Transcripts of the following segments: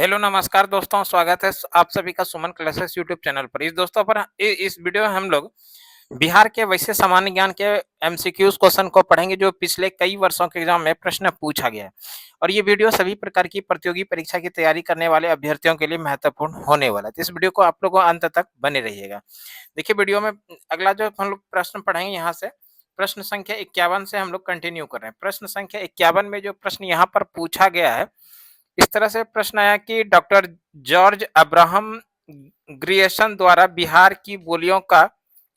Hello नमस्कार दोस्तों, स्वागत है आप सभी का सुमन क्लासेस यूट्यूब चैनल पर। इस वीडियो में हम लोग बिहार के वैसे सामान्य ज्ञान के एमसीक्यूज क्वेश्चन को पढ़ेंगे जो पिछले कई वर्षों के एग्जाम में प्रश्न पूछा गया है। और ये वीडियो सभी प्रकार की प्रतियोगी परीक्षा की तैयारी करने वाले अभ्यर्थियों के लिए महत्वपूर्ण होने वाला है। तो इस वीडियो को आप लोगों अंत तक बने रहिएगा। देखिए वीडियो में अगला जो हम लोग प्रश्न पढ़ेंगे यहाँ से प्रश्न संख्या 51 से हम लोग कंटिन्यू कर रहे हैं। प्रश्न संख्या 51 में जो प्रश्न यहाँ पर पूछा गया है, इस तरह से प्रश्न आया कि डॉक्टर जॉर्ज अब्राहम ग्रियर्सन द्वारा बिहार की बोलियों का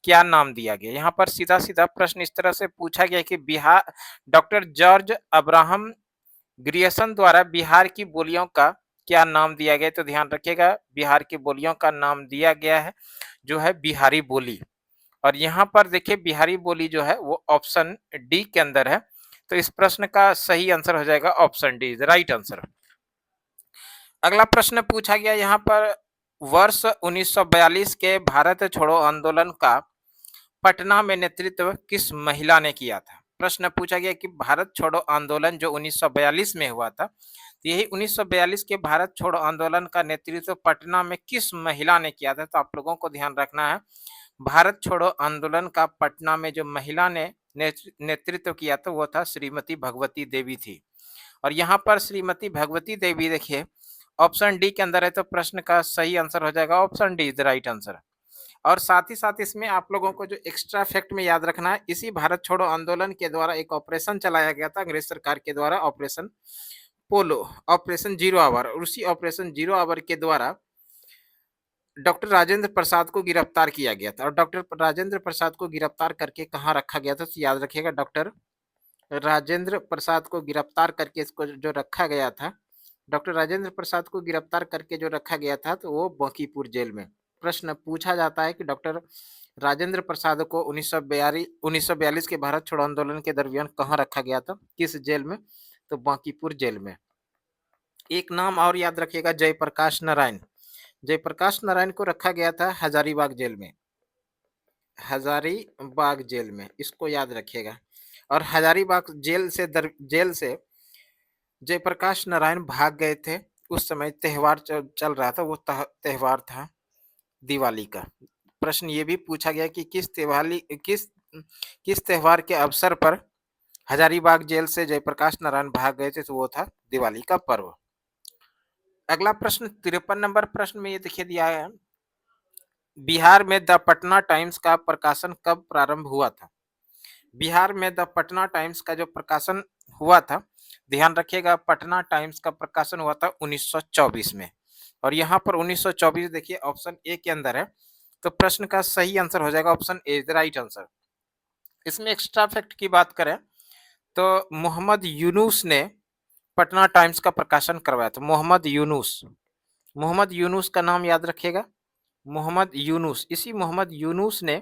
क्या नाम दिया गया। यहाँ पर सीधा सीधा प्रश्न इस तरह से पूछा गया कि Bihar doctor George Abraham Grierson द्वारा बिहार की बोलियों का क्या नाम दिया गया। तो ध्यान रखिएगा, बिहार की बोलियों का नाम दिया गया है जो है बिहारी बोली। और यहाँ पर देखिए बिहारी बोली जो है वो ऑप्शन डी के अंदर है। तो इस प्रश्न का सही आंसर हो जाएगा ऑप्शन डी, राइट आंसर। अगला प्रश्न पूछा गया यहाँ पर, वर्ष 1942 के भारत छोड़ो आंदोलन का पटना में नेतृत्व किस महिला ने किया था। प्रश्न पूछा गया कि भारत छोड़ो आंदोलन जो 1942 में हुआ था, तो यही 1942 के भारत छोड़ो आंदोलन का नेतृत्व पटना में किस महिला ने किया था। तो आप लोगों को ध्यान रखना है, भारत छोड़ो आंदोलन का पटना में जो महिला ने नेतृत्व किया था वो था श्रीमती भगवती देवी थी। और यहाँ पर श्रीमती भगवती देवी देखिए ऑप्शन डी के अंदर है, तो प्रश्न का सही आंसर हो जाएगा option D is the right answer. और साथ ही साथ इसमें आप लोगों को जो एक्स्ट्रा फैक्ट में याद रखना है, इसी भारत छोड़ो आंदोलन के द्वारा एक ऑपरेशन चलाया गया था अंग्रेज सरकार के द्वारा, ऑपरेशन पोलो, ऑपरेशन जीरो आवर। और उसी ऑपरेशन जीरो आवर के द्वारा डॉक्टर राजेंद्र प्रसाद को गिरफ्तार किया गया था। और डॉक्टर राजेंद्र प्रसाद को गिरफ्तार करके कहाँ रखा गया था, तो याद रखिएगा डॉक्टर राजेंद्र प्रसाद को गिरफ्तार करके इसको जो रखा गया था, डॉक्टर राजेंद्र प्रसाद को गिरफ्तार करके जो रखा गया था तो वो बांकीपुर जेल में। प्रश्न पूछा जाता है कि डॉक्टर राजेंद्र प्रसाद को 1942 के भारत छोड़ो आंदोलन के दरमियान कहाँ रखा गया था, किस जेल में, तो बांकीपुर जेल में। एक नाम और याद रखिएगा, जयप्रकाश नारायण। जयप्रकाश नारायण को रखा गया था हजारीबाग जेल में, हजारीबाग जेल में, इसको याद रखिएगा। और हजारीबाग जेल से जयप्रकाश नारायण भाग गए थे। उस समय त्योहार चल रहा था, वो त्योहार था दिवाली का। प्रश्न ये भी पूछा गया कि किस त्योहार के अवसर पर हजारीबाग जेल से जयप्रकाश नारायण भाग गए थे, तो वो था दिवाली का पर्व। अगला प्रश्न 53 नंबर प्रश्न में ये देखिए दिया है, बिहार में द पटना टाइम्स का प्रकाशन कब प्रारंभ हुआ था। बिहार में द पटना टाइम्स का जो प्रकाशन हुआ था, ध्यान रखिएगा पटना टाइम्स का प्रकाशन हुआ था 1924 में। और यहाँ पर 1924 देखिए ऑप्शन ए के अंदर है, तो प्रश्न का सही आंसर हो जाएगा option A the right answer. इसमें एक्स्ट्रा फैक्ट की बात करें तो मोहम्मद यूनुस ने पटना टाइम्स का प्रकाशन करवाया था। मोहम्मद यूनुस का नाम याद रखिएगा, मोहम्मद यूनुस। इसी मोहम्मद यूनुस ने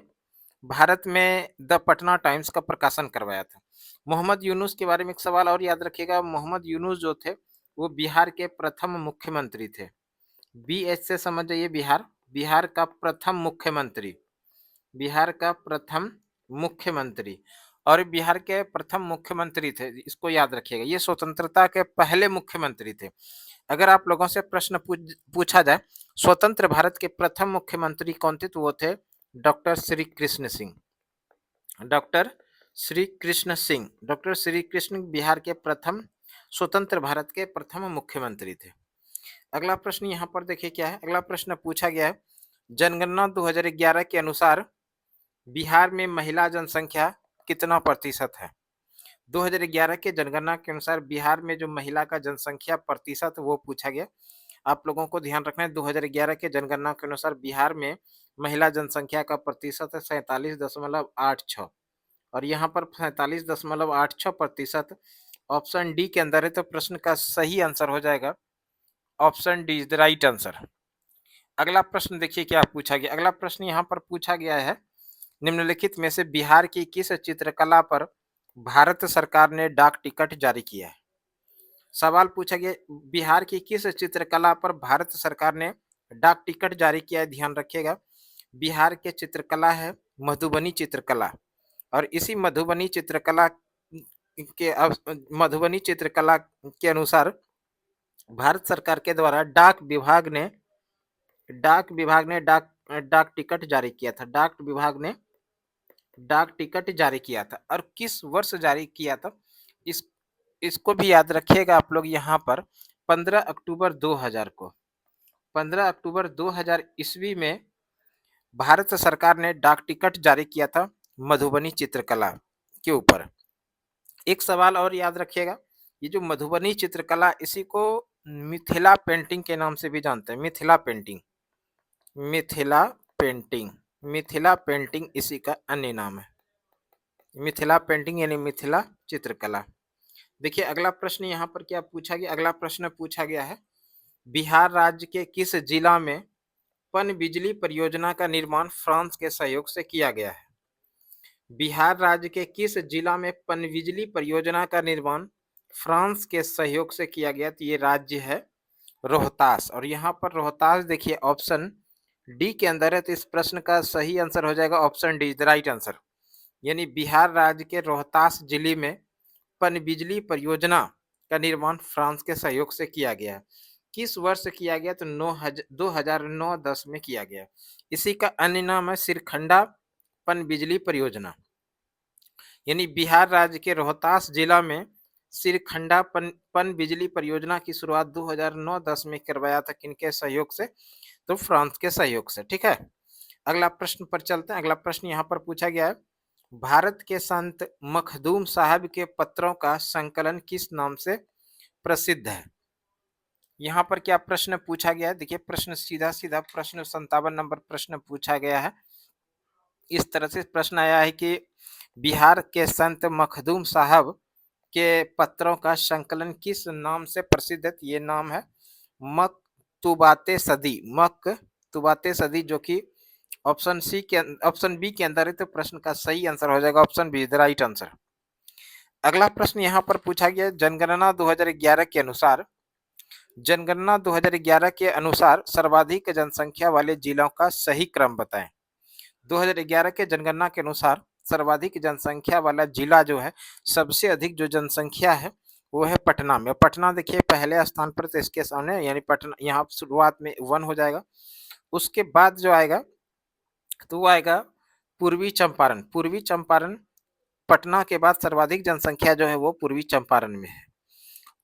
भारत में द पटना टाइम्स का प्रकाशन करवाया था। मोहम्मद यूनुस के बारे में एक सवाल और याद रखिएगा, मोहम्मद यूनुस जो थे वो बिहार के प्रथम मुख्यमंत्री थे। बीएच से समझ जाइए, बिहार का प्रथम मुख्यमंत्री, बिहार का प्रथम मुख्यमंत्री। और बिहार के प्रथम मुख्यमंत्री थे, इसको याद रखिएगा। ये स्वतंत्रता के पहले मुख्यमंत्री थे। अगर आप लोगों से प्रश्न पूछा जाए स्वतंत्र भारत के प्रथम मुख्यमंत्री कौन थे, तो वो थे doctor Shri Krishna Singh. Doctor Shri Krishna Singh, doctor Shri Krishna Bihar के प्रथम स्वतंत्र भारत के प्रथम मुख्यमंत्री थे। अगला प्रश्न यहाँ पर देखिए क्या है। अगला प्रश्न पूछा गया है, जनगणना 2011 के अनुसार बिहार में महिला जनसंख्या कितना प्रतिशत है। 2011 के जनगणना के अनुसार बिहार में जो महिला का जनसंख्या प्रतिशत वो पूछा गया। आप लोगों को ध्यान रखना है 2011 के जनगणना के अनुसार बिहार में महिला जनसंख्या का प्रतिशत है 47.86। और यहाँ पर 47.86% ऑप्शन डी के अंदर है, तो प्रश्न का सही आंसर हो जाएगा option D is the right answer. अगला प्रश्न देखिए क्या पूछा गया। अगला प्रश्न यहाँ पर पूछा गया है, निम्नलिखित में से बिहार की किस चित्रकला पर भारत सरकार ने डाक टिकट जारी किया है। सवाल पूछा गया, बिहार की किस चित्रकला पर भारत सरकार ने डाक टिकट जारी किया है। ध्यान रखिएगा, बिहार के चित्रकला है मधुबनी चित्रकला। और इसी मधुबनी चित्रकला के अनुसार भारत सरकार के द्वारा डाक डाक टिकट जारी किया था। डाक विभाग ने डाक टिकट जारी किया था और किस वर्ष जारी किया था? इस इसको भी याद रखिएगा आप लोग यहाँ पर 15 अक्टूबर 2000 को। 15 अक्टूबर 2000 ईस्वी में भारत सरकार ने डाक टिकट जारी किया था मधुबनी चित्रकला के ऊपर। एक सवाल और याद रखिएगा, ये जो मधुबनी चित्रकला इसी को मिथिला पेंटिंग के नाम से भी जानते हैं। Mithila painting, Mithila painting, Mithila painting इसी का अन्य नाम है। मिथिला पेंटिंग यानी मिथिला चित्रकला। देखिए अगला प्रश्न यहाँ पर क्या पूछा गया? अगला प्रश्न पूछा गया है, बिहार राज्य के किस जिला में पनबिजली परियोजना का निर्माण फ्रांस के सहयोग से किया गया है? बिहार राज्य के किस जिला में पनबिजली परियोजना का निर्माण फ्रांस के सहयोग से किया गया? तो ये राज्य है रोहतास। और यहाँ पर रोहतास देखिए ऑप्शन डी के अंदर है, तो इस प्रश्न का सही आंसर हो जाएगा option D, the right answer. यानी बिहार राज्य के रोहतास जिले में पनबिजली परियोजना का निर्माण फ्रांस के सहयोग से किया गया है। किस वर्ष किया गया? तो 2009-10 में किया गया। इसी का अन्य नाम है सिरखंडा पनबिजली परियोजना। यानी बिहार राज्य के रोहतास जिला में सिरखंडा पनबिजली परियोजना की शुरुआत 2009-10 में करवाया था। किनके सहयोग से? तो फ्रांस के सहयोग से। ठीक है, अगला प्रश्न पर चलते हैं। अगला प्रश्न यहाँ पर पूछा गया है, भारत के संत मखदूम साहब के पत्रों का संकलन किस नाम से प्रसिद्ध है? यहाँ पर क्या प्रश्न पूछा गया है? देखिए प्रश्न सीधा सीधा प्रश्न 57 नंबर प्रश्न पूछा गया है। इस तरह से प्रश्न आया है कि बिहार के संत मखदूम साहब के पत्रों का संकलन किस नाम से प्रसिद्ध है? ये नाम है मकतूबाते सदी। मकतूबाते सदी, जो कि ऑप्शन बी के अंदर है, तो प्रश्न का सही आंसर हो जाएगा option B, the right answer. अगला प्रश्न यहाँ पर पूछा गया, जनगणना 2011 के अनुसार सर्वाधिक जनसंख्या वाले जिलों का सही क्रम बताएं। 2011 के जनगणना के अनुसार सर्वाधिक जनसंख्या वाला जिला जो है, सबसे अधिक जो जनसंख्या है वो है पटना में। पटना देखिए पहले स्थान पर, तो इसके सामने यानी पटना यहाँ शुरुआत में 1 हो जाएगा। उसके बाद जो आएगा तो वो आएगा पूर्वी चंपारण। पूर्वी चंपारण, पटना के बाद सर्वाधिक जनसंख्या जो है वो पूर्वी चंपारण में है।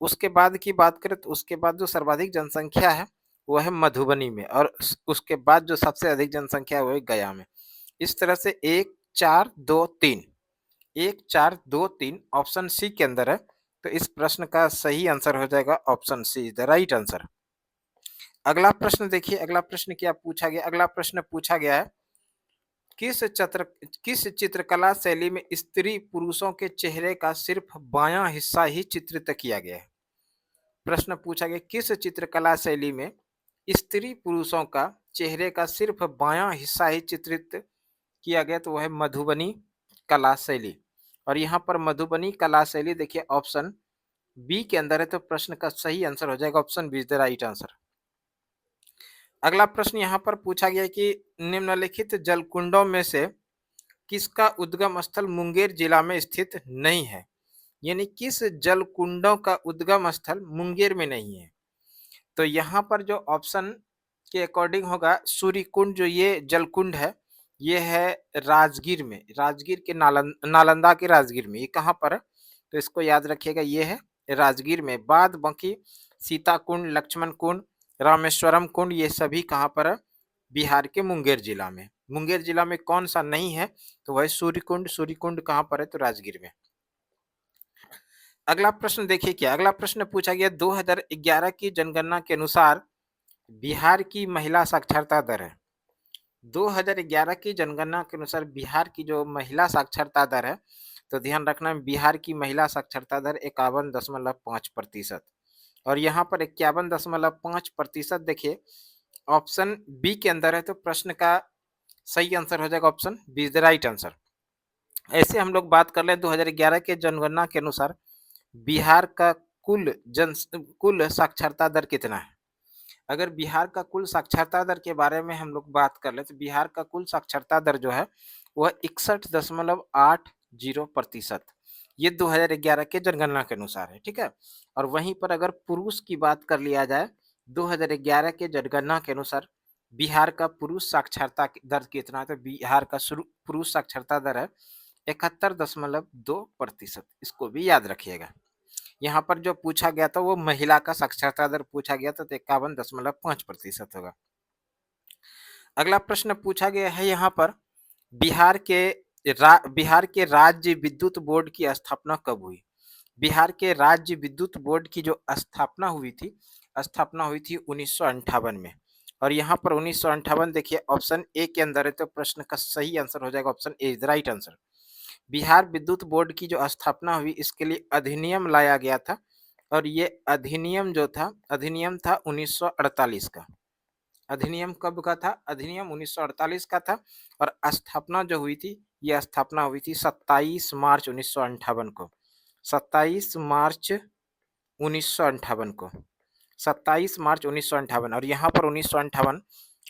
उसके बाद की बात करें तो उसके बाद जो सर्वाधिक जनसंख्या है वो है मधुबनी में, और उसके बाद जो सबसे अधिक जनसंख्या है वो है गया में। इस तरह से 1 4 2 3 1 4 2 3 ऑप्शन सी के अंदर है, तो इस प्रश्न का सही आंसर हो जाएगा option C, the right answer. अगला प्रश्न देखिए, अगला प्रश्न क्या पूछा गया? अगला प्रश्न पूछा गया है, किस चित्रकला शैली में स्त्री पुरुषों के चेहरे का सिर्फ बायां हिस्सा ही चित्रित किया गया है? प्रश्न पूछा गया, किस चित्रकला शैली में स्त्री पुरुषों का चेहरे का सिर्फ बायां हिस्सा ही चित्रित किया गया? तो वह है मधुबनी कला शैली। और यहाँ पर मधुबनी कला शैली देखिए ऑप्शन बी के अंदर है, तो प्रश्न का सही आंसर हो जाएगा option B, the right answer. अगला प्रश्न यहाँ पर पूछा गया कि निम्नलिखित जलकुंडों में से किसका उद्गम स्थल मुंगेर जिला में स्थित नहीं है? यानी किस जलकुंडों का उद्गम स्थल मुंगेर में नहीं है? तो यहाँ पर जो ऑप्शन के अकॉर्डिंग होगा, सूर्यकुंड जो ये जलकुंड है ये है राजगीर में, राजगीर के नालंदा के राजगीर में। ये कहाँ पर है? तो इसको याद रखिएगा, ये है राजगीर में। बाद बाकी सीता कुंड, लक्ष्मण कुंड, रामेश्वरम कुंड, ये सभी कहाँ पर है? बिहार के मुंगेर जिला में। मुंगेर जिला में कौन सा नहीं है? तो वह सूर्यकुंड। सूर्यकुंड कहाँ पर है? तो राजगीर में। अगला प्रश्न देखिए क्या, अगला प्रश्न पूछा गया 2011 की जनगणना के अनुसार बिहार की महिला साक्षरता दर है। 2011 की जनगणना के अनुसार बिहार की जो महिला साक्षरता दर है, तो ध्यान रखना बिहार की महिला साक्षरता दर 51.5%। और यहाँ पर 51.5% देखिए ऑप्शन बी के अंदर है, तो प्रश्न का सही आंसर हो जाएगा option B, the right answer. ऐसे हम लोग बात कर ले 2011 के जनगणना के अनुसार बिहार का कुल साक्षरता दर कितना है? अगर बिहार का कुल साक्षरता दर के बारे में हम लोग बात कर ले तो बिहार का कुल साक्षरता दर जो है वह 61.80%। ये 2011 के जनगणना के अनुसार है, ठीक है। और वहीं पर अगर पुरुष की बात कर लिया जाए, 2011 के जनगणना के अनुसार बिहार का पुरुष साक्षरता दर कितना है, तो बिहार का पुरुष साक्षरता दर है 71.2%। इसको भी याद रखिएगा। यहाँ पर जो पूछा गया था वो महिला का साक्षरता दर पूछा गया था, तो 51.5% होगा। अगला प्रश्न पूछा गया है यहाँ पर, बिहार के राज्य विद्युत बोर्ड की स्थापना कब हुई? बिहार के राज्य विद्युत बोर्ड की जो स्थापना हुई थी 1958 में। और यहाँ पर 1958 देखिए ऑप्शन ए के अंदर है, तो प्रश्न का सही आंसर हो जाएगा option A is the right answer. Bihar विद्युत बोर्ड की जो स्थापना हुई इसके लिए अधिनियम लाया गया था, और ये अधिनियम जो था, अधिनियम था 1948 का। अधिनियम कब का था? अधिनियम 1948 का था। और स्थापना जो हुई थी, यह स्थापना हुई थी 27 मार्च 1958 को। 27 मार्च 1958 को, 27 मार्च 1958। और यहाँ पर 1958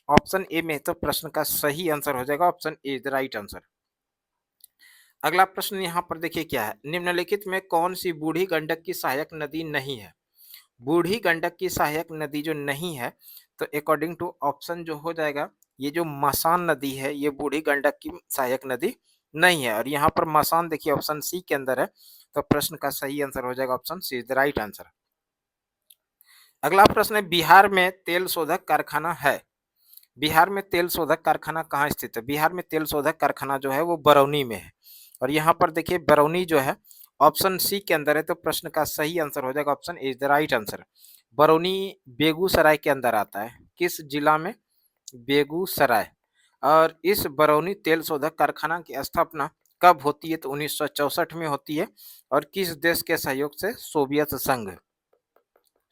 ऑप्शन ए में, तो प्रश्न का सही आंसर हो जाएगा option A the right answer. अगला प्रश्न यहाँ पर देखिए क्या है, निम्नलिखित में कौन सी बूढ़ी गंडक की सहायक नदी नहीं है? बूढ़ी गंडक की सहायक नदी जो नहीं है, तो अकॉर्डिंग टू ऑप्शन जो हो जाएगा, ये जो मसान नदी है ये बूढ़ी गंडक की सहायक नदी नहीं है। और यहाँ पर मसान देखिए ऑप्शन सी के अंदर है, तो प्रश्न का सही आंसर हो जाएगा option C is the right answer. अगला प्रश्न है, बिहार में तेल शोधक कारखाना है। बिहार में तेल शोधक कारखाना कहाँ स्थित है? बिहार में तेल शोधक कारखाना जो है वो बरौनी में है। और यहाँ पर देखिए बरौनी जो है ऑप्शन सी के अंदर है, तो प्रश्न का सही आंसर हो जाएगा option A is the right answer. Barauni Begusarai के अंदर आता है। किस जिला में? बेगूसराय। और इस बरौनी तेल शोधक कारखाना की स्थापना कब होती है? तो 1964 में होती है। और किस देश के सहयोग से? सोवियत संघ।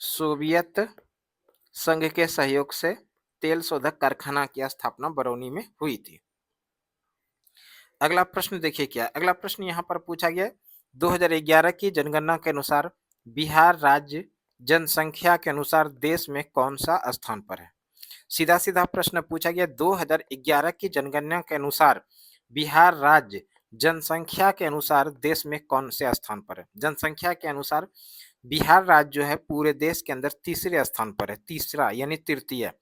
सोवियत संघ के सहयोग से तेल शोधक कारखाना की स्थापना बरौनी में हुई थी। अगला प्रश्न देखिए क्या, अगला प्रश्न यहाँ पर पूछा गया 2011 की जनगणना के अनुसार बिहार राज्य जनसंख्या के अनुसार देश में कौन सा स्थान पर है? सीधा सीधा प्रश्न पूछा गया 2011 की जनगणना के अनुसार बिहार राज्य जनसंख्या के अनुसार देश में कौन से स्थान पर है? जनसंख्या के अनुसार बिहार राज्य जो है पूरे देश के अंदर तीसरे स्थान पर है, तीसरा यानी तृतीय।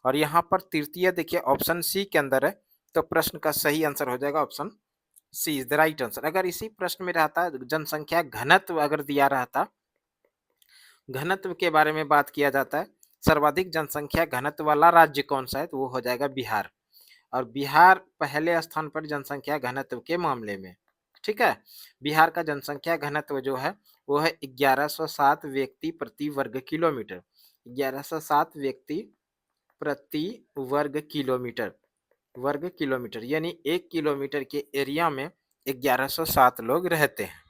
और यहाँ पर तृतीय देखिए ऑप्शन सी के अंदर है, तो प्रश्न का सही आंसर हो जाएगा option C is the right answer. अगर इसी प्रश्न में रहता जनसंख्या घनत्व अगर दिया रहता, घनत्व के बारे में बात किया जाता है, सर्वाधिक जनसंख्या घनत्व वाला राज्य कौन सा है, तो वो हो जाएगा बिहार। और बिहार पहले स्थान पर जनसंख्या घनत्व के मामले में, ठीक है। बिहार का जनसंख्या घनत्व जो है वो है 1107 व्यक्ति प्रति वर्ग किलोमीटर। 1107 व्यक्ति प्रति वर्ग किलोमीटर यानी 1 किलोमीटर के एरिया में 1107 लोग रहते हैं।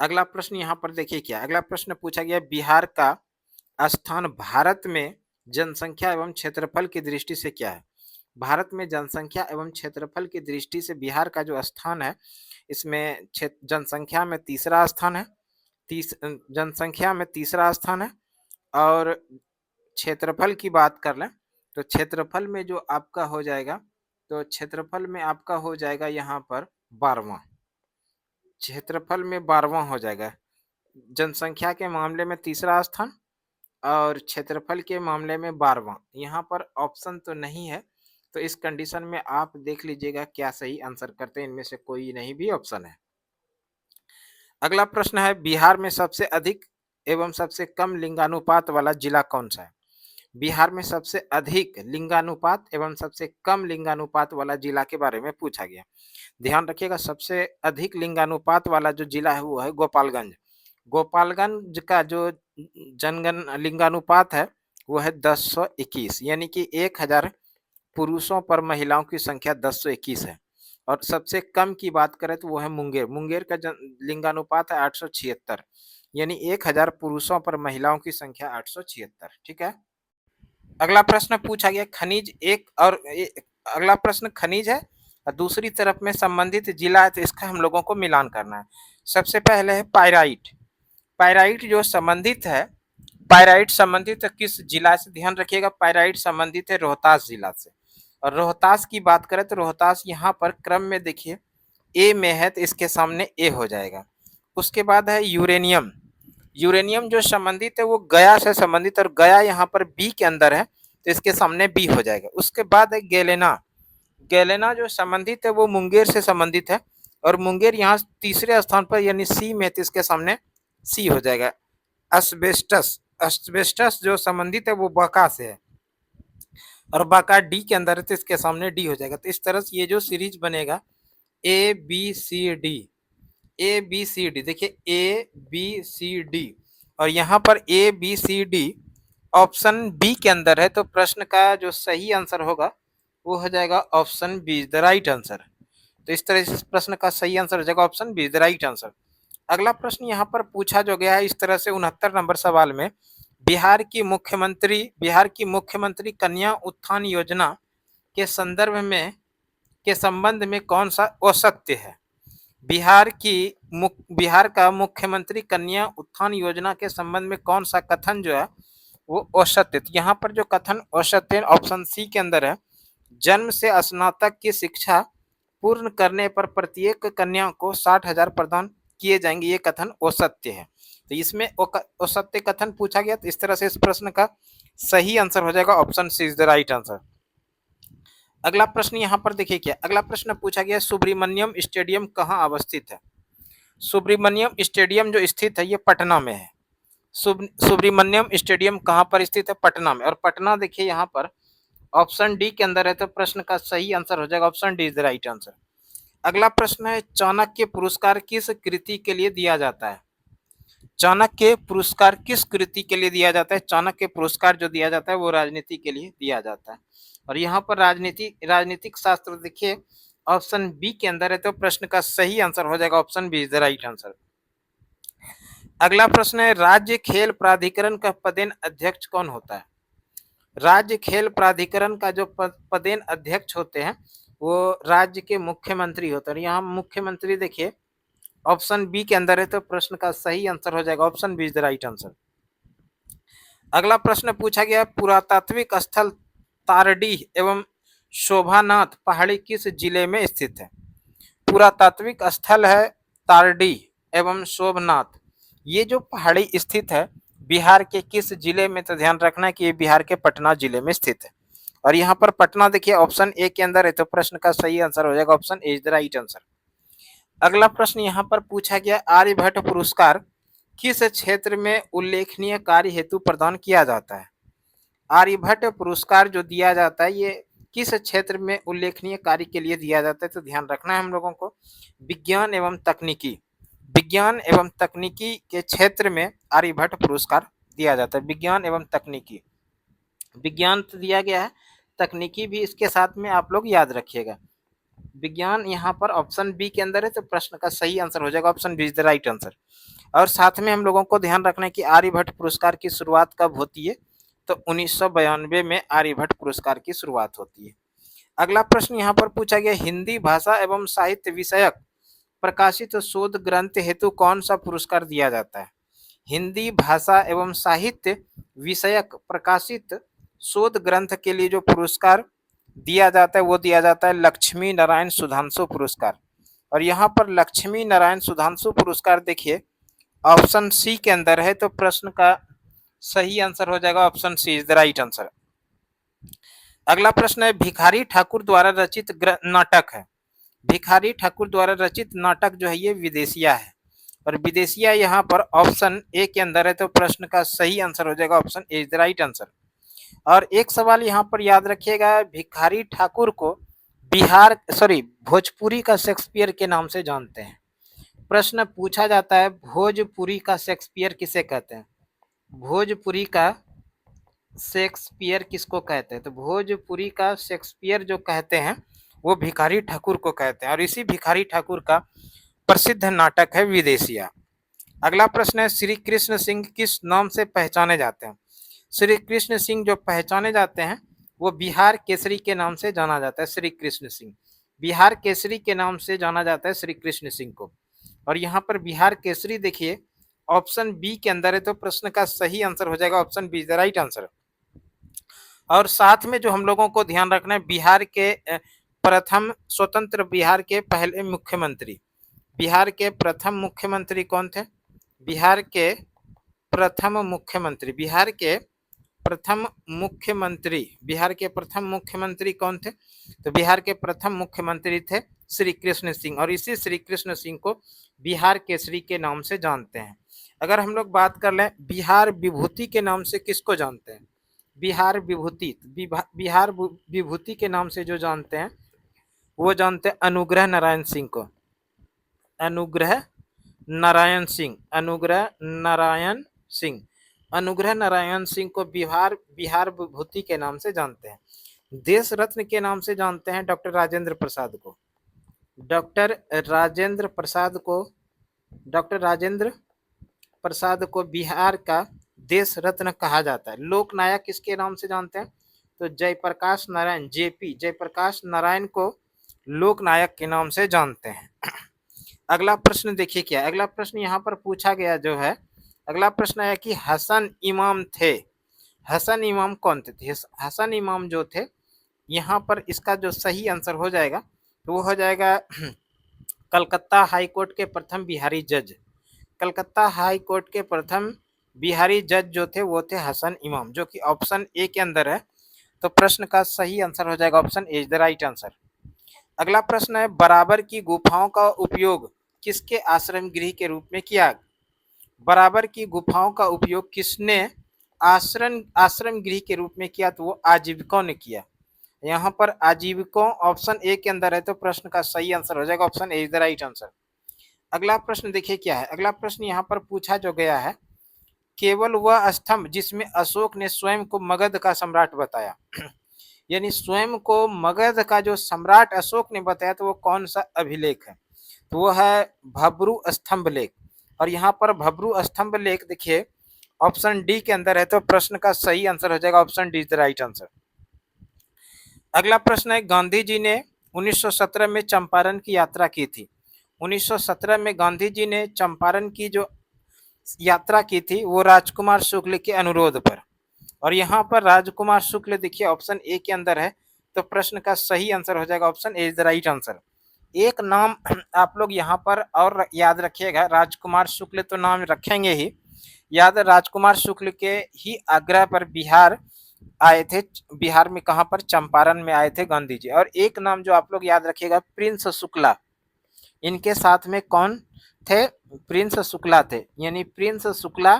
अगला प्रश्न यहाँ पर देखिए क्या, अगला प्रश्न पूछा गया बिहार का स्थान भारत में जनसंख्या एवं क्षेत्रफल की दृष्टि से क्या है? भारत में जनसंख्या एवं क्षेत्रफल की दृष्टि से बिहार का जो स्थान है, इसमें जनसंख्या में तीसरा स्थान है, जनसंख्या में तीसरा स्थान है। और क्षेत्रफल की बात कर लें तो क्षेत्रफल में जो आपका हो जाएगा, तो क्षेत्रफल में आपका हो जाएगा यहाँ पर 12वां, क्षेत्रफल में 12वां हो जाएगा। जनसंख्या के मामले में तीसरा स्थान और क्षेत्रफल के मामले में 12वां। यहाँ पर ऑप्शन तो नहीं है, तो इस कंडीशन में आप देख लीजिएगा क्या सही आंसर करते हैं, इनमें से कोई नहीं भी ऑप्शन है। अगला प्रश्न है बिहार में सबसे अधिक एवं सबसे कम लिंगानुपात वाला जिला कौन सा है? बिहार में सबसे अधिक लिंगानुपात एवं सबसे कम लिंगानुपात वाला जिला के बारे में पूछा गया। ध्यान रखिएगा सबसे अधिक लिंगानुपात वाला जो जिला है वो है गोपालगंज। गोपालगंज का जो जनगण लिंगानुपात है वो है 1021, यानी कि 1000 पुरुषों पर महिलाओं की संख्या 1021 है। और सबसे कम की बात करें तो वो है मुंगेर। मुंगेर का लिंगानुपात है 876, यानी 1000 पुरुषों पर महिलाओं की संख्या 876, ठीक है। अगला प्रश्न पूछा गया खनिज अगला प्रश्न खनिज है और दूसरी तरफ में संबंधित जिला है, तो इसका हम लोगों को मिलान करना है। सबसे पहले है पायराइट। पायराइट जो संबंधित है, पायराइट संबंधित है किस जिला से? ध्यान रखिएगा पायराइट संबंधित है रोहतास जिला से। और रोहतास की बात करें तो रोहतास यहाँ पर क्रम में देखिए ए में है तो इसके सामने ए हो जाएगा। उसके बाद है यूरेनियम। यूरेनियम जो संबंधित है वो गया से संबंधित, और गया यहाँ पर बी के अंदर है तो इसके सामने बी हो जाएगा। उसके बाद है गैलेना। गैलेना जो संबंधित है वो मुंगेर से संबंधित है, और मुंगेर यहाँ तीसरे स्थान पर यानी सी में, तो इसके सामने सी हो जाएगा। एस्बेस्टस। एस्बेस्टस जो संबंधित है वो बांका से है, और बांका डी के अंदर है तो इसके सामने डी हो जाएगा। तो इस तरह से ये जो सीरीज बनेगा A B C D, A B C D, देखिए ए बी सी डी, और यहाँ पर A B C D option B के अंदर है, तो प्रश्न का जो सही आंसर होगा वो हो जाएगा option B is the right answer. तो इस तरह से इस प्रश्न का सही आंसर हो जाएगा option B is the right answer. अगला प्रश्न यहाँ पर पूछा जो गया है इस तरह से 69 नंबर सवाल में, बिहार की मुख्यमंत्री कन्या उत्थान योजना के संबंध में कौन सा औसत्य है। बिहार का मुख्यमंत्री कन्या उत्थान योजना के संबंध में कौन सा कथन जो है वो औसत्य। तो यहाँ पर जो कथन औसत्य ऑप्शन सी के अंदर है, जन्म से स्नातक की शिक्षा पूर्ण करने पर प्रत्येक कन्या को 60,000 प्रदान किए जाएंगे, ये कथन औसत्य है। तो इसमें औसत्य कथन पूछा गया, तो इस तरह से इस प्रश्न का सही आंसर हो जाएगा option C is the right answer. अगला प्रश्न यहाँ पर देखिए क्या, अगला प्रश्न पूछा गया सुब्रमण्यम स्टेडियम कहाँ अवस्थित है। सुब्रमण्यम स्टेडियम जो स्थित है ये पटना में है। सुब्रमण्यम स्टेडियम कहाँ पर स्थित है, पटना में, और पटना देखिए यहाँ पर ऑप्शन डी के अंदर है, तो प्रश्न का सही आंसर हो जाएगा option D is the right answer. अगला प्रश्न है चाणक्य पुरस्कार किस कृति के लिए दिया जाता है। चाणक्य पुरस्कार किस कृति के लिए दिया जाता है। चाणक्य पुरस्कार जो दिया जाता है वो राजनीति के लिए दिया जाता है, और यहाँ पर राजनीतिक शास्त्र देखिए ऑप्शन बी के अंदर है, तो प्रश्न का सही आंसर हो जाएगा option B is the right answer. अगला प्रश्न है राज्य खेल प्राधिकरण का पदेन अध्यक्ष कौन होता है। राज्य खेल प्राधिकरण का जो पदेन अध्यक्ष होते हैं वो राज्य के मुख्यमंत्री होते हैं। यहाँ मुख्यमंत्री देखिए ऑप्शन बी के अंदर है, तो प्रश्न का सही आंसर हो जाएगा option B is the right answer. अगला प्रश्न पूछा गया पुरातात्विक स्थल तारडीह एवं शोभानाथ पहाड़ी किस जिले में स्थित है। पुरातात्विक स्थल है तारडीह एवं शोभनाथ, ये जो पहाड़ी स्थित है बिहार के किस जिले में, तो ध्यान रखना है कि ये बिहार के पटना जिले में स्थित है, और यहाँ पर पटना देखिए ऑप्शन ए के अंदर है, तो प्रश्न का सही आंसर हो जाएगा option A is the right answer. अगला प्रश्न यहाँ पर पूछा गया आर्यभट्ट पुरस्कार किस क्षेत्र में उल्लेखनीय कार्य हेतु प्रदान किया जाता है। आर्यभट्ट पुरस्कार जो दिया जाता है ये किस क्षेत्र में उल्लेखनीय कार्य के लिए दिया जाता है, तो ध्यान रखना है हम लोगों को विज्ञान एवं तकनीकी के क्षेत्र में आर्यभट्ट पुरस्कार दिया जाता है। विज्ञान एवं तकनीकी, विज्ञान तो दिया गया है, तकनीकी भी इसके साथ में आप लोग याद रखिएगा। विज्ञान यहाँ पर ऑप्शन बी के अंदर है, तो प्रश्न का सही आंसर हो जाएगा option B is the right answer. और साथ में हम लोगों को ध्यान रखना है कि आर्यभट्ट पुरस्कार की शुरुआत कब होती है, तो 1992 में आर्यभट्ट पुरस्कार की शुरुआत होती है। अगला प्रश्न यहाँ पर पूछा गया हिंदी भाषा एवं साहित्य विषयक प्रकाशित शोध ग्रंथ हेतु कौन सा पुरस्कार दिया जाता है। हिंदी भाषा एवं साहित्य विषयक प्रकाशित शोध ग्रंथ के लिए जो पुरस्कार दिया जाता है वो दिया जाता है लक्ष्मी नारायण सुधांशु पुरस्कार, और यहाँ पर लक्ष्मी नारायण सुधांशु पुरस्कार देखिए ऑप्शन सी के अंदर है, तो प्रश्न का सही आंसर हो जाएगा option C is the right answer. अगला प्रश्न है भिखारी ठाकुर द्वारा रचित नाटक है। भिखारी ठाकुर द्वारा रचित नाटक जो है ये विदेशिया है, और विदेशिया यहाँ पर ऑप्शन ए के अंदर है, तो प्रश्न का सही आंसर हो जाएगा option A is the right answer. और एक सवाल यहाँ पर याद रखिएगा भिखारी ठाकुर को भोजपुरी का शेक्सपियर के नाम से जानते हैं। प्रश्न पूछा जाता है भोजपुरी का शेक्सपियर किसे कहते हैं। भोजपुरी का शेक्सपियर किसको कहते हैं, तो भोजपुरी का शेक्सपियर जो कहते हैं वो भिखारी ठाकुर को कहते हैं, और इसी भिखारी ठाकुर का प्रसिद्ध नाटक है विदेशिया। अगला प्रश्न है श्री कृष्ण सिंह किस नाम से पहचाने जाते हैं। श्री कृष्ण सिंह जो पहचाने जाते हैं वो बिहार केसरी के नाम से जाना जाता है। श्री कृष्ण सिंह बिहार केसरी के नाम से जाना जाता है श्री कृष्ण सिंह को, और यहाँ पर बिहार केसरी देखिए ऑप्शन बी के अंदर है, तो प्रश्न का सही आंसर हो जाएगा option B is the right answer. और साथ में जो हम लोगों को ध्यान रखना है बिहार के प्रथम स्वतंत्र बिहार के पहले मुख्यमंत्री। बिहार के प्रथम मुख्यमंत्री कौन थे? बिहार के प्रथम मुख्यमंत्री, बिहार के प्रथम मुख्यमंत्री, बिहार के प्रथम मुख्यमंत्री कौन थे? तो बिहार के प्रथम मुख्यमंत्री थे श्री कृष्ण सिंह, और इसी श्री कृष्ण सिंह को बिहार केसरी के नाम से जानते हैं। अगर हम लोग बात कर लें बिहार विभूति के नाम से किसको जानते हैं? बिहार विभूति, बिहार विभूति के नाम से जो जानते हैं वो जानते हैं अनुग्रह नारायण सिंह को। अनुग्रह नारायण सिंह, अनुग्रह नारायण सिंह, अनुग्रह नारायण सिंह को बिहार विभूति के नाम से जानते हैं। देश रत्न के नाम से जानते हैं डॉक्टर राजेंद्र प्रसाद को। डॉक्टर राजेंद्र प्रसाद को, डॉक्टर राजेंद्र प्रसाद को बिहार का देश रत्न कहा जाता है। लोकनायक किसके नाम से जानते हैं? तो जयप्रकाश नारायण, जेपी जयप्रकाश नारायण को लोकनायक के नाम से जानते हैं। अगला प्रश्न देखिए क्या, अगला प्रश्न यहाँ पर पूछा गया जो है, अगला प्रश्न है कि हसन इमाम थे। हसन इमाम कौन थे? हसन इमाम जो थे, यहाँ पर इसका जो सही आंसर हो जाएगा तो वो हो जाएगा कलकत्ता हाई कोर्ट के प्रथम बिहारी जज। कलकत्ता हाई कोर्ट के प्रथम बिहारी जज जो थे वो थे हसन इमाम, जो कि ऑप्शन ए के अंदर है। तो प्रश्न का सही आंसर हो जाएगा option A is the right answer. अगला प्रश्न है बराबर की गुफाओं का उपयोग किसके आश्रम गृह के रूप में किया? बराबर की गुफाओं का उपयोग किसने आश्रम गृह के रूप में किया? तो वो आजीविकों ने किया। यहाँ पर आजीविकों ऑप्शन ए के अंदर है, तो प्रश्न का सही आंसर हो जाएगा option A is the right answer. अगला प्रश्न देखिए क्या है, अगला प्रश्न यहाँ पर पूछा जो गया है, केवल वह स्तंभ जिसमें अशोक ने स्वयं को मगध का सम्राट बताया यानी स्वयं को मगध का जो सम्राट अशोक ने बताया, तो वो कौन सा अभिलेख है? तो वो है भब्रू स्तंभ लेख। और यहाँ पर भब्रू स्तंभ लेख देखिए ऑप्शन डी के अंदर है, तो प्रश्न का सही आंसर हो जाएगा option D is the right answer. अगला प्रश्न है गांधी जी ने 1917 में चंपारण की यात्रा की थी। 1917 में गांधी जी ने चंपारण की जो यात्रा की थी वो राजकुमार शुक्ल के अनुरोध पर, और यहाँ पर राजकुमार शुक्ल देखिए ऑप्शन ए के अंदर है, तो प्रश्न का सही आंसर हो जाएगा option A is the right answer. एक नाम आप लोग यहाँ पर और याद रखिएगा, राजकुमार शुक्ल तो नाम रखेंगे ही याद, राजकुमार शुक्ल के ही आग्रह पर बिहार आए थे। बिहार में कहाँ पर? चंपारण में आए थे गांधी जी। और एक नाम जो आप लोग याद रखिएगा प्रिंस शुक्ला, इनके साथ में कौन थे? प्रिंस शुक्ला थे, यानी प्रिंस शुक्ला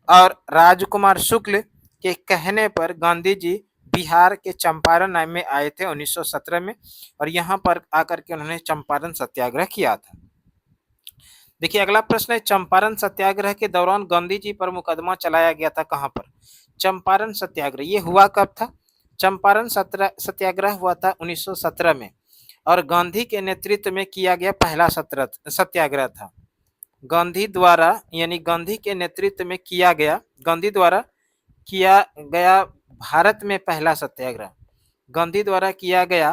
और राजकुमार शुक्ल के कहने पर गांधी जी बिहार के चंपारण में आए थे 1917 में, और यहाँ पर आकर के उन्होंने चंपारण सत्याग्रह किया था। देखिए अगला प्रश्न है चंपारण सत्याग्रह के दौरान गांधी जी पर मुकदमा चलाया गया था कहाँ पर? चंपारण सत्याग्रह ये हुआ कब था? चंपारण सत्याग्रह हुआ था 1917 में, और गांधी के नेतृत्व में किया गया पहला सत्याग्रह था। गांधी द्वारा, यानी गांधी के नेतृत्व में किया गया, गांधी द्वारा किया गया भारत में पहला सत्याग्रह। गांधी द्वारा किया गया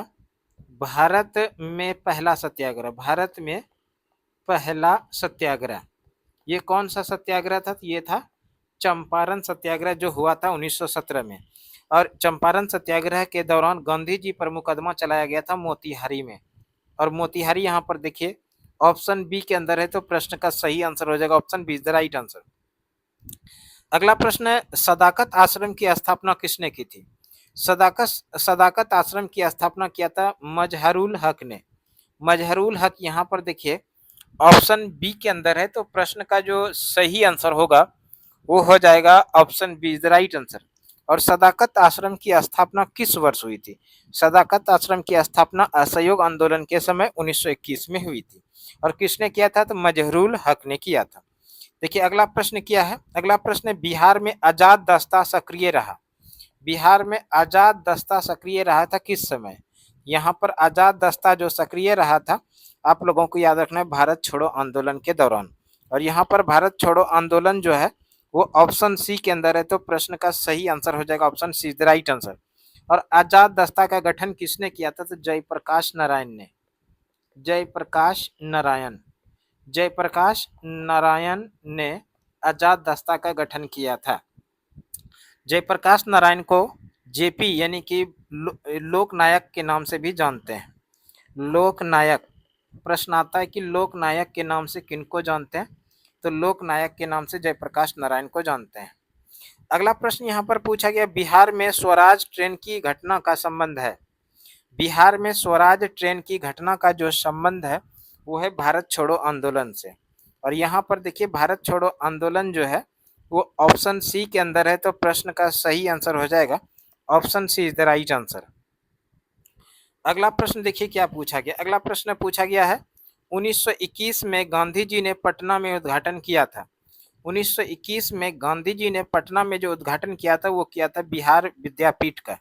भारत में पहला सत्याग्रह, भारत में पहला सत्याग्रह। ये कौन सा सत्याग्रह था? ये था चंपारण सत्याग्रह जो हुआ था 1917 में। और चंपारण सत्याग्रह के दौरान गांधी जी पर मुकदमा चलाया गया था मोतिहारी में, और मोतिहारी यहाँ पर देखिए ऑप्शन बी के अंदर है, तो प्रश्न का सही आंसर हो जाएगा option B is the right answer. अगला प्रश्न है सदाकत आश्रम की स्थापना किसने की थी? सदाकत आश्रम की स्थापना किया था मजहरुल हक ने। मजहरुल हक यहाँ पर देखिए ऑप्शन बी के अंदर है, तो प्रश्न का जो सही आंसर होगा वो हो जाएगा option B is the right answer. और सदाकत आश्रम की स्थापना किस वर्ष हुई थी? सदाकत आश्रम की स्थापना असहयोग आंदोलन के समय 1921 में हुई थी, और किसने किया था? तो मजहरुल हक ने किया था। देखिए अगला प्रश्न क्या है, अगला प्रश्न बिहार में आजाद दस्ता सक्रिय रहा। बिहार में आजाद दस्ता सक्रिय रहा था किस समय? यहाँ पर आजाद दस्ता जो सक्रिय रहा था आप लोगों को याद रखना है भारत छोड़ो आंदोलन के दौरान, और यहाँ पर भारत छोड़ो आंदोलन जो है वो ऑप्शन सी के अंदर है, तो प्रश्न का सही आंसर हो जाएगा option C is the right answer. और आजाद दस्ता का गठन किसने किया था? तो जयप्रकाश नारायण ने। जयप्रकाश नारायण, जयप्रकाश नारायण ने आजाद दस्ता का गठन किया था। जयप्रकाश नारायण को जेपी यानी कि लोकनायक के नाम से भी जानते हैं। लोकनायक, प्रश्न आता है कि लोकनायक के नाम से किनको जानते हैं? तो लोकनायक के नाम से जयप्रकाश नारायण को जानते हैं। अगला प्रश्न यहाँ पर पूछा गया, बिहार में स्वराज ट्रेन की घटना का संबंध है। बिहार में स्वराज ट्रेन की घटना का जो संबंध है वो है भारत छोड़ो आंदोलन से। और यहाँ पर देखिए भारत छोड़ो आंदोलन जो है वो ऑप्शन सी के अंदर है, तो प्रश्न का सही आंसर हो जाएगा option C is the right answer. अगला प्रश्न देखिए क्या पूछा गया। अगला प्रश्न पूछा गया है 1921 में गांधी जी ने पटना में उद्घाटन किया था। 1921 में गांधी जी ने पटना में जो उद्घाटन किया था वो किया था बिहार विद्यापीठ का।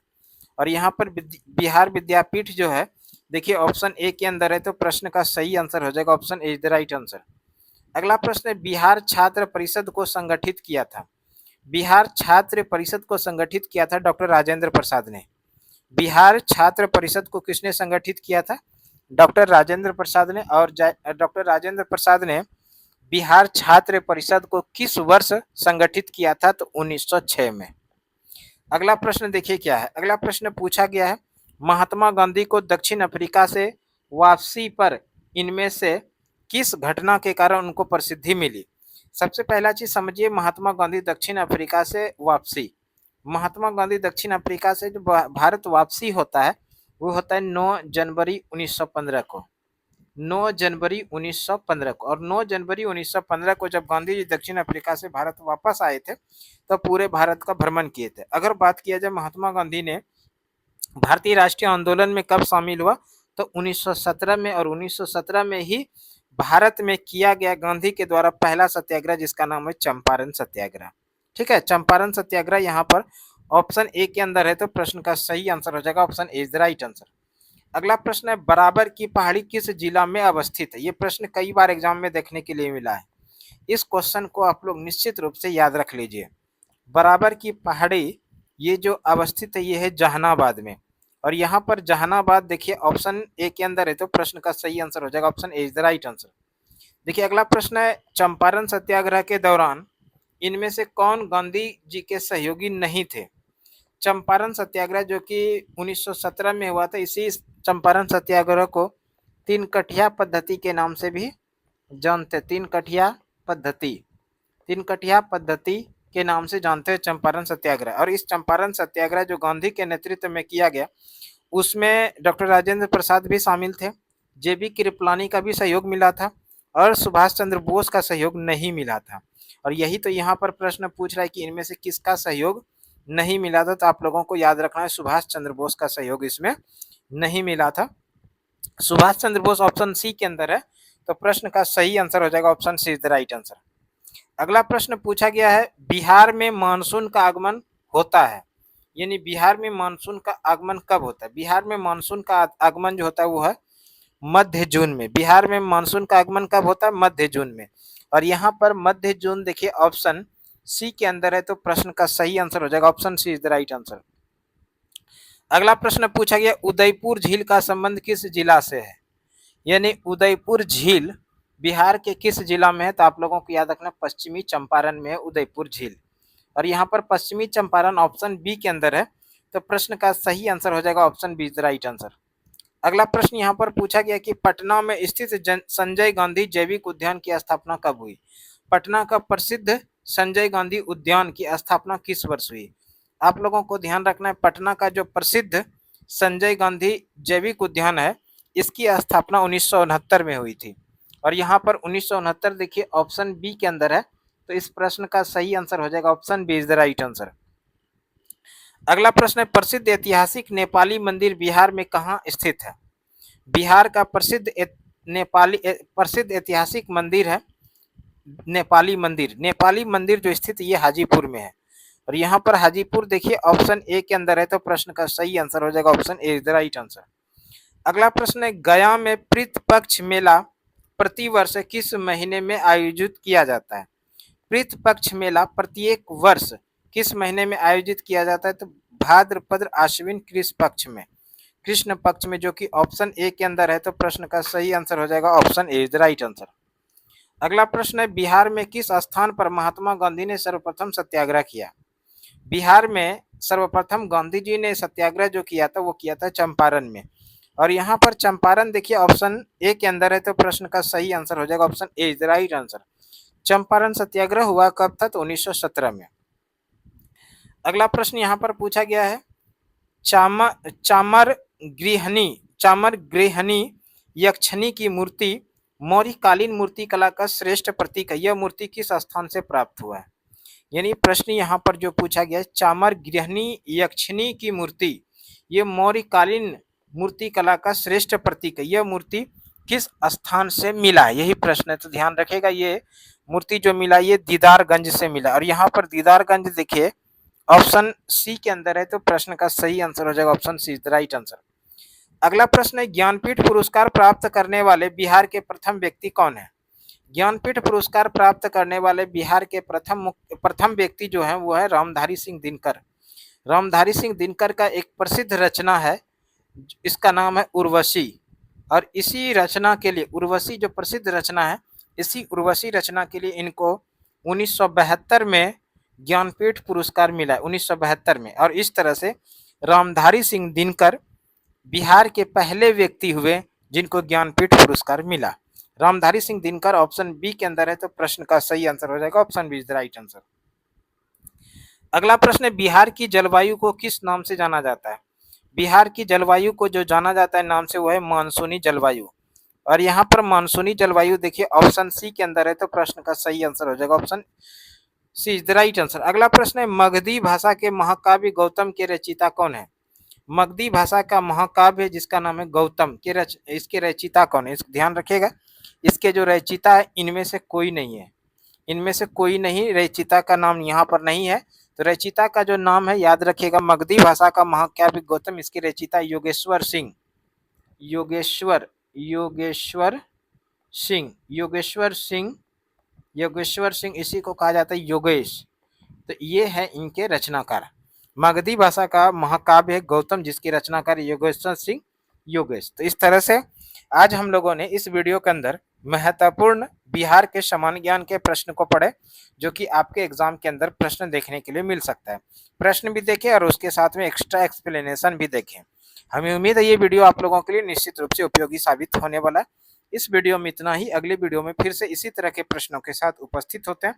और यहाँ पर बिहार विद्यापीठ जो है देखिए ऑप्शन ए के अंदर है, तो प्रश्न का सही आंसर हो जाएगा option A is the right answer. अगला प्रश्न है, बिहार छात्र परिषद को संगठित किया था। बिहार छात्र परिषद को संगठित किया था डॉक्टर राजेंद्र प्रसाद ने। बिहार छात्र परिषद को किसने संगठित किया था? डॉक्टर राजेंद्र प्रसाद ने। और डॉक्टर राजेंद्र प्रसाद ने बिहार छात्र परिषद को किस वर्ष संगठित किया था? तो 1906 में। अगला प्रश्न देखिए क्या है। अगला प्रश्न पूछा गया है, महात्मा गांधी को दक्षिण अफ्रीका से वापसी पर इनमें से किस घटना के कारण उनको प्रसिद्धि मिली? सबसे पहला चीज समझिए, महात्मा गांधी दक्षिण अफ्रीका से वापसी। महात्मा गांधी दक्षिण अफ्रीका से जो भारत वापसी होता है वो होता है 9 जनवरी 1915 को। 9 जनवरी 1915 को। और 9 जनवरी 1915 को जब गांधी जी दक्षिण अफ्रीका से भारत वापस आए थे तो पूरे भारत का भ्रमण किए थे। अगर बात किया जाए महात्मा गांधी ने भारतीय राष्ट्रीय आंदोलन में कब शामिल हुआ, तो 1917 में। और 1917 में ही भारत में किया गया गांधी के द्वारा पहला सत्याग्रह जिसका नाम है चंपारण सत्याग्रह। ठीक है, चंपारण सत्याग्रह यहाँ पर ऑप्शन ए के अंदर है, तो प्रश्न का सही आंसर हो जाएगा option A is the right answer. अगला प्रश्न है, बराबर की पहाड़ी किस जिला में अवस्थित है? ये प्रश्न कई बार एग्जाम में देखने के लिए मिला है। इस क्वेश्चन को आप लोग निश्चित रूप से याद रख लीजिए। बराबर की पहाड़ी ये जो अवस्थित है ये है जहानाबाद में। और यहाँ पर जहानाबाद देखिए ऑप्शन ए के अंदर है, तो प्रश्न का सही आंसर हो जाएगा option A is the right answer. देखिए अगला प्रश्न है, चंपारण सत्याग्रह के दौरान इनमें से कौन गांधी जी के सहयोगी नहीं थे? चंपारण सत्याग्रह जो कि 1917 में हुआ था, इसी चंपारण सत्याग्रह को तीन कठिया पद्धति के नाम से भी जानते। तीन कठिया पद्धति, तीन कठिया पद्धति के नाम से जानते हैं चंपारण सत्याग्रह। और इस चंपारण सत्याग्रह जो गांधी के नेतृत्व में किया गया उसमें डॉक्टर राजेंद्र प्रसाद भी शामिल थे, जेबी कृपलानी का भी सहयोग मिला था और सुभाष चंद्र बोस का सहयोग नहीं मिला था। और यही तो यहाँ पर प्रश्न पूछ रहा है कि इनमें से किसका सहयोग नहीं मिला था, तो आप लोगों को याद रखना है सुभाष चंद्र बोस का सहयोग इसमें नहीं मिला था। सुभाष चंद्र बोस ऑप्शन सी के अंदर है, तो प्रश्न का सही आंसर हो जाएगा option C is the right answer. अगला प्रश्न पूछा गया है, बिहार में मानसून का आगमन होता है, यानी बिहार में मानसून का आगमन कब होता है? बिहार में मानसून का आगमन जो होता है वो है मध्य जून में। बिहार में मानसून का आगमन कब होता है? मध्य जून में। और यहाँ पर मध्य जून देखिए ऑप्शन सी के अंदर है, तो प्रश्न का सही आंसर हो जाएगा option C is the right answer. अगला प्रश्न पूछा गया, उदयपुर झील का संबंध किस जिला से है? यानी उदयपुर झील बिहार के किस जिला में है? तो आप लोगों को याद रखना पश्चिमी चंपारण में है उदयपुर झील। और यहाँ पर पश्चिमी चंपारण ऑप्शन बी के अंदर है, तो प्रश्न का सही आंसर हो जाएगा option B is the right answer. अगला प्रश्न यहाँ पर पूछा गया कि पटना में स्थित संजय गांधी जैविक उद्यान की स्थापना कब हुई? पटना का प्रसिद्ध संजय गांधी उद्यान की स्थापना किस वर्ष हुई? आप लोगों को ध्यान रखना है, पटना का जो प्रसिद्ध संजय गांधी जैविक उद्यान है इसकी स्थापना 1969 में हुई थी। और यहाँ पर 1969 देखिए ऑप्शन बी के अंदर है, तो इस प्रश्न का सही आंसर हो जाएगा option B is the right answer. अगला प्रश्न है, प्रसिद्ध ऐतिहासिक नेपाली मंदिर बिहार में कहाँ स्थित है? बिहार का प्रसिद्ध ऐतिहासिक मंदिर है नेपाली मंदिर। नेपाली मंदिर जो स्थित ये हाजीपुर में है। और यहाँ पर हाजीपुर देखिए ऑप्शन ए के अंदर है, तो प्रश्न का सही आंसर हो जाएगा option A is the right answer. अगला प्रश्न है, गया में पितृपक्ष मेला प्रतिवर्ष किस महीने में आयोजित किया जाता है? पितृपक्ष मेला प्रत्येक वर्ष किस महीने में आयोजित किया जाता है? तो भाद्रपद आश्विन कृष्ण पक्ष में, कृष्ण पक्ष में, जो कि ऑप्शन ए के अंदर है, तो प्रश्न का सही आंसर हो जाएगा option A is the right answer. अगला प्रश्न है, बिहार में किस स्थान पर महात्मा गांधी ने सर्वप्रथम सत्याग्रह किया? बिहार में सर्वप्रथम गांधी जी ने सत्याग्रह जो किया था वो किया था चंपारण में। और यहाँ पर चंपारण देखिए ऑप्शन ए के अंदर है, तो प्रश्न का सही आंसर हो जाएगा option A is the right answer. Champaran Satyagraha हुआ कब था? तो 1917 में। अगला प्रश्न यहाँ पर पूछा गया है, चामर गृहणी यक्षिणी की मूर्ति मौर्यकालीन मूर्ति कला का श्रेष्ठ प्रतीक है, यह मूर्ति किस स्थान से प्राप्त हुआ है? यानी प्रश्न यहाँ पर जो पूछा गया है, चामर गृहणी यक्षिणी की मूर्ति ये मौर्यकालीन मूर्ति कला का श्रेष्ठ प्रतीक है, यह मूर्ति किस स्थान से मिला है, यही प्रश्न है। तो ध्यान रखेगा, ये मूर्ति जो मिला ये दीदारगंज से मिला, और यहाँ पर दीदारगंज देखिए ऑप्शन सी के अंदर है, तो प्रश्न का सही आंसर हो जाएगा option C is the right answer. अगला प्रश्न है, ज्ञानपीठ पुरस्कार प्राप्त करने वाले बिहार के प्रथम व्यक्ति कौन है? ज्ञानपीठ पुरस्कार प्राप्त करने वाले बिहार के प्रथम व्यक्ति जो है वो है रामधारी सिंह दिनकर। रामधारी सिंह दिनकर का एक प्रसिद्ध रचना है, इसका नाम है उर्वशी, और इसी रचना के लिए, उर्वशी जो प्रसिद्ध रचना है, इसी उर्वशी रचना के लिए इनको 1972 में ज्ञानपीठ पुरस्कार मिला है, 1972 में। और इस तरह से रामधारी सिंह दिनकर बिहार के पहले व्यक्ति हुए जिनको ज्ञानपीठ पुरस्कार मिला। रामधारी सिंह दिनकर ऑप्शन बी के अंदर है, तो प्रश्न का सही आंसर हो जाएगा option B is the right answer. अगला प्रश्न है, बिहार की जलवायु को किस नाम से जाना जाता है? बिहार की जलवायु को जो जाना जाता है नाम से वो है मानसूनी जलवायु, और यहाँ पर मानसूनी जलवायु देखिए ऑप्शन सी के अंदर है, तो प्रश्न का सही आंसर हो जाएगा option C is the right answer. अगला प्रश्न है, मगधी भाषा के महाकाव्य गौतम के रचयिता कौन है? मगधी भाषा का महाकाव्य है जिसका नाम है गौतम के इसके रचयिता कौन है? ध्यान रखिएगा, इसके जो रचयिता है इनमें से कोई नहीं है, इनमें से कोई नहीं, रचयिता का नाम यहाँ पर नहीं है। तो रचयिता का जो नाम है याद रखिएगा, मगधी भाषा का महाकाव्य गौतम, इसके रचयिता योगेश्वर सिंह, योगेश्वर सिंह, इसी को कहा जाता है योगेश। तो ये है इनके रचनाकार। मगधी भाषा का महाकाव्य है गौतम, जिसकी रचनाकार योगेश्वर सिंह योगेश। तो इस तरह से आज हम लोगों ने इस वीडियो के अंदर महत्वपूर्ण बिहार के सामान्य ज्ञान के प्रश्न को पढ़े, जो कि आपके एग्जाम के अंदर प्रश्न देखने के लिए मिल सकता है। प्रश्न भी देखें और उसके साथ में एक्स्ट्रा एक्सप्लेनेशन भी देखें। हमें उम्मीद है ये वीडियो आप लोगों के लिए निश्चित रूप से उपयोगी साबित होने वाला है। इस वीडियो में इतना ही, अगले वीडियो में फिर से इसी तरह के प्रश्नों के साथ उपस्थित होते हैं।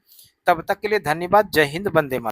तब तक के लिए धन्यवाद। जय हिंद, वंदे मातरम।